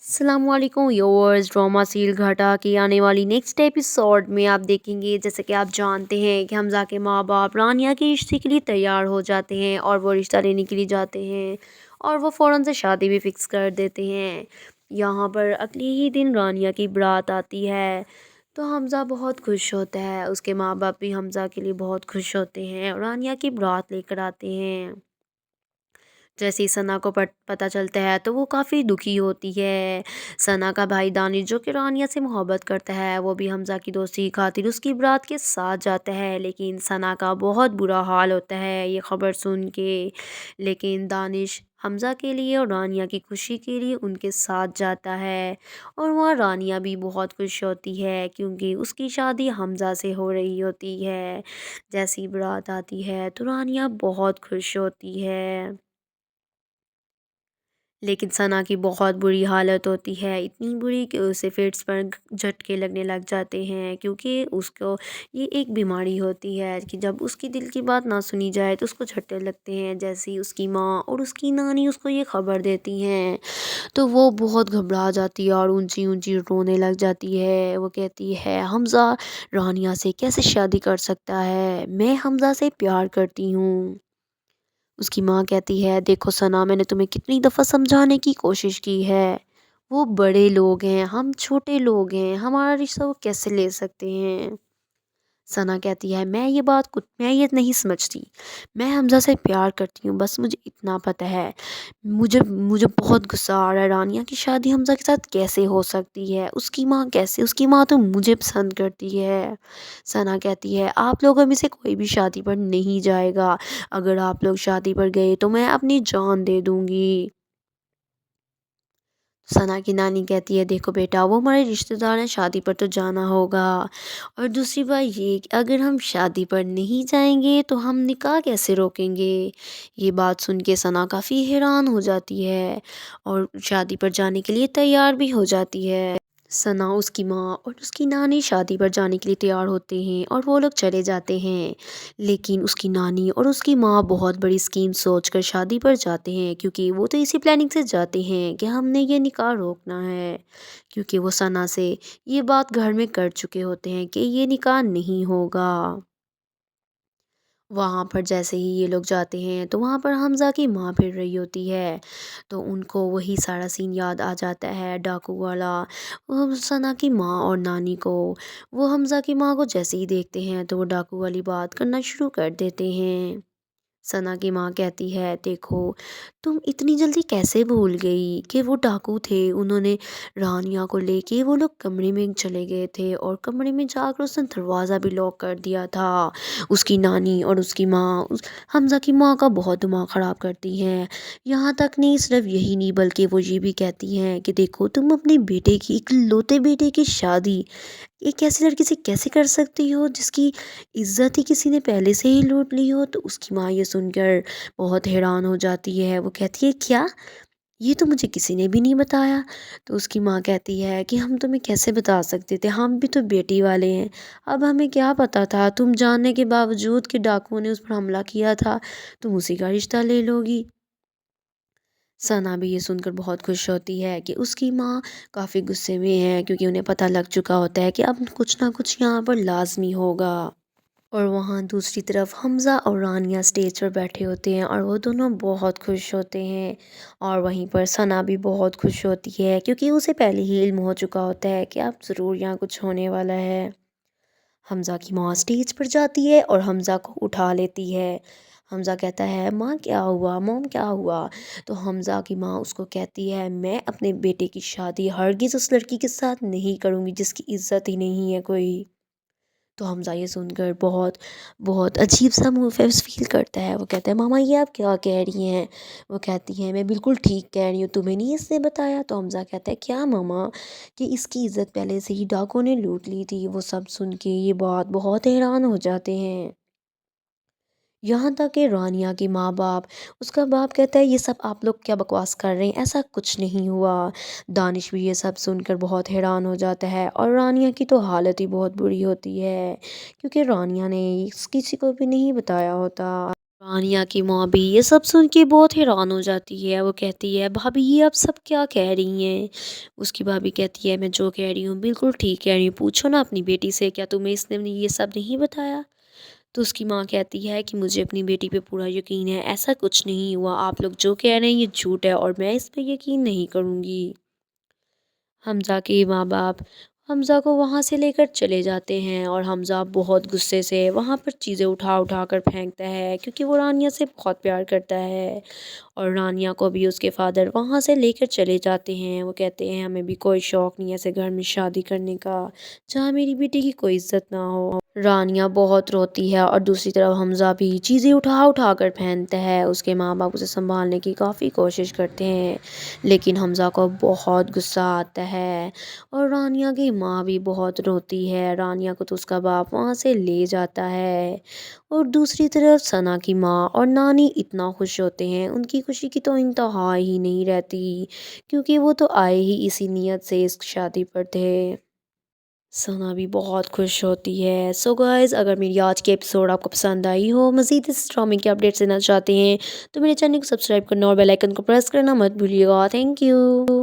अस्सलाम वालेकुम viewers. Drama serial घाटा की आने वाली नेक्स्ट एपिसोड में आप देखेंगे, जैसे कि आप जानते हैं कि हमज़ा के माँ बाप रानिया के रिश्ते के लिए तैयार हो जाते हैं और वो रिश्ता लेने के लिए जाते हैं और वो फ़ौरन से शादी भी फिक्स कर देते हैं। यहाँ पर अगले ही दिन रानिया की बारात आती है तो हमज़ा बहुत खुश होता है, उसके माँ बाप भी हमज़ा के लिए बहुत खुश होते हैं और रानिया की बारात लेकर आते हैं। जैसे ही सना को पता चलता है तो वो काफ़ी दुखी होती है। सना का भाई दानिश, जो कि रानिया से मोहब्बत करता है, वो भी हमज़ा की दोस्ती की खातिर उसकी बारात के साथ जाता है, लेकिन सना का बहुत बुरा हाल होता है ये ख़बर सुन के। लेकिन दानिश हमज़ा के लिए और रानिया की खुशी के लिए उनके साथ जाता है और वहाँ रानिया भी बहुत खुश होती है क्योंकि उसकी शादी हमज़ा से हो रही होती है। जैसी बारात आती है तो रानिया बहुत खुश होती है, लेकिन सना की बहुत बुरी हालत होती है, इतनी बुरी कि उसे फिट्स पर झटके लगने लग जाते हैं क्योंकि उसको ये एक बीमारी होती है कि जब उसकी दिल की बात ना सुनी जाए तो उसको झटके लगते हैं। जैसे ही उसकी माँ और उसकी नानी उसको ये खबर देती हैं तो वो बहुत घबरा जाती है और ऊंची ऊंची रोने लग जाती है। वो कहती है, हमज़ा रानिया से कैसे शादी कर सकता है, मैं हमज़ा से प्यार करती हूँ। उसकी माँ कहती है, देखो सना, मैंने तुम्हें कितनी दफ़ा समझाने की कोशिश की है, वो बड़े लोग हैं, हम छोटे लोग हैं, हमारा रिश्ता वो कैसे ले सकते हैं। सना कहती है, मैं ये नहीं समझती, मैं हमज़ा से प्यार करती हूँ, बस मुझे इतना पता है। मुझे मुझे बहुत गुस्सा आ रहा है, रानिया की शादी हमज़ा के साथ कैसे हो सकती है, उसकी माँ तो मुझे पसंद करती है। सना कहती है, आप लोगों में से कोई भी शादी पर नहीं जाएगा, अगर आप लोग शादी पर गए तो मैं अपनी जान दे दूँगी। सना की नानी कहती है, देखो बेटा, वो हमारे रिश्तेदार हैं, शादी पर तो जाना होगा। और दूसरी बात ये कि अगर हम शादी पर नहीं जाएंगे तो हम निकाह कैसे रोकेंगे। ये बात सुन के सना काफ़ी हैरान हो जाती है और शादी पर जाने के लिए तैयार भी हो जाती है। सना, उसकी माँ और उसकी नानी शादी पर जाने के लिए तैयार होते हैं और वो लोग चले जाते हैं, लेकिन उसकी नानी और उसकी माँ बहुत बड़ी स्कीम सोचकर शादी पर जाते हैं क्योंकि वो तो इसी प्लानिंग से जाते हैं कि हमने ये निकाह रोकना है, क्योंकि वो सना से ये बात घर में कर चुके होते हैं कि ये निकाह नहीं होगा। वहाँ पर जैसे ही ये लोग जाते हैं तो वहाँ पर हमज़ा की माँ फिर रही होती है, तो उनको वही सारा सीन याद आ जाता है, डाकू वाला। वो सना की माँ और नानी को, वो हमज़ा की माँ को जैसे ही देखते हैं तो वो डाकू वाली बात करना शुरू कर देते हैं। सना की माँ कहती है, देखो, तुम इतनी जल्दी कैसे भूल गई कि वो डाकू थे, उन्होंने रानिया को लेके वो लोग कमरे में चले गए थे और कमरे में जाकर उसने दरवाज़ा भी लॉक कर दिया था। उसकी नानी और उसकी माँ हमज़ा की माँ का बहुत दिमाग ख़राब करती हैं। यहाँ तक नहीं, सिर्फ यही नहीं बल्कि वो ये भी कहती हैं कि देखो, तुम अपने बेटे की, इकलौते बेटे की शादी एक ऐसी लड़की से कैसे कर सकती हो जिसकी इज्जत ही किसी ने पहले से ही लूट ली हो। तो उसकी माँ ये सुनकर बहुत हैरान हो जाती है, वो कहती है, क्या, ये तो मुझे किसी ने भी नहीं बताया। तो उसकी माँ कहती है कि हम तुम्हें कैसे बता सकते थे, हम भी तो बेटी वाले हैं, अब हमें क्या पता था, तुम जानने के बावजूद कि डाकुओं ने उस पर हमला किया था, तुम उसी का रिश्ता ले लोगी। सना भी ये सुनकर बहुत खुश होती है कि उसकी माँ काफ़ी गुस्से में है क्योंकि उन्हें पता लग चुका होता है कि अब कुछ ना कुछ यहाँ पर लाजमी होगा। और वहाँ दूसरी तरफ हमज़ा और रानिया स्टेज पर बैठे होते हैं और वो दोनों बहुत खुश होते हैं। और वहीं पर सना भी बहुत खुश होती है क्योंकि उसे पहले ही इल्म हो चुका होता है कि अब ज़रूर यहाँ कुछ होने वाला है। हमज़ा की माँ स्टेज पर जाती है और हमज़ा को उठा लेती है। हमज़ा कहता है, माँ क्या हुआ, मॉम क्या हुआ। तो हमज़ा की माँ उसको कहती है, मैं अपने बेटे की शादी हरगिज़ उस लड़की के साथ नहीं करूँगी जिसकी इज्जत ही नहीं है कोई। तो हमज़ा ये सुनकर बहुत बहुत अजीब सा महसूस फील करता है। वो कहता है, मामा ये आप क्या कह रही हैं। वो कहती हैं, मैं बिल्कुल ठीक कह रही हूँ, तुम्हें नहीं इसने बताया। तो हमज़ा कहता है, क्या मामा, कि इसकी इज़्ज़त पहले से ही डाकुओं ने लूट ली थी। वो सब सुन के ये बात बहुत हैरान हो जाते हैं। यहाँ तक कि रानिया के माँ बाप, उसका बाप कहता है, ये सब आप लोग क्या बकवास कर रहे हैं, ऐसा कुछ नहीं हुआ। दानिश भी ये सब सुनकर बहुत हैरान हो जाता है और रानिया की तो हालत ही बहुत बुरी होती है क्योंकि रानिया ने किसी को भी नहीं बताया होता। रानिया की माँ भी ये सब सुन के बहुत हैरान हो जाती है। वो कहती है, भाभी ये आप सब क्या कह रही हैं? उसकी भाभी कहती है, मैं जो कह रही हूँ बिल्कुल ठीक कह रही हूँ, पूछो ना अपनी बेटी से, क्या तुम्हें इसने ये सब नहीं बताया? तो उसकी माँ कहती है कि मुझे अपनी बेटी पे पूरा यकीन है, ऐसा कुछ नहीं हुआ, आप लोग जो कह रहे हैं ये झूठ है और मैं इस पे यकीन नहीं करूँगी। हमज़ा के माँ-बाप हमज़ा को वहाँ से लेकर चले जाते हैं और हमज़ा बहुत गुस्से से वहाँ पर चीज़ें उठा-उठा कर फेंकता है, क्योंकि वो रानिया से बहुत प्यार करता है। और रानिया को भी उसके फ़ादर वहाँ से लेकर चले जाते हैं। वो कहते हैं, हमें भी कोई शौक़ नहीं है ऐसे घर में शादी करने का, जहाँ मेरी बेटी की कोई इज़्ज़त ना हो। रानिया बहुत रोती है और दूसरी तरफ हमज़ा भी चीज़ें उठा-उठा कर फेंकता है। उसके माँ-बाप उसे सँभालने की काफ़ी कोशिश करते हैं, लेकिन हमज़ा को बहुत गुस्सा आता है और रानिया की माँ भी बहुत रोती है। रानिया को तो उसका बाप वहाँ से ले जाता है और दूसरी तरफ सना की माँ और नानी इतना खुश होते हैं, उनकी खुशी की तो इंतहा ही नहीं रहती, क्योंकि वो तो आए ही इसी नियत से इस शादी पर थे। सना भी बहुत खुश होती है। सो गाइज़, अगर मेरी आज की एपिसोड आपको पसंद आई हो, मज़ीद इस ड्रामे की अपडेट्स लेना चाहते हैं, तो मेरे चैनल को सब्सक्राइब करना और बेल आइकन को प्रेस करना मत भूलिएगा। Thank you.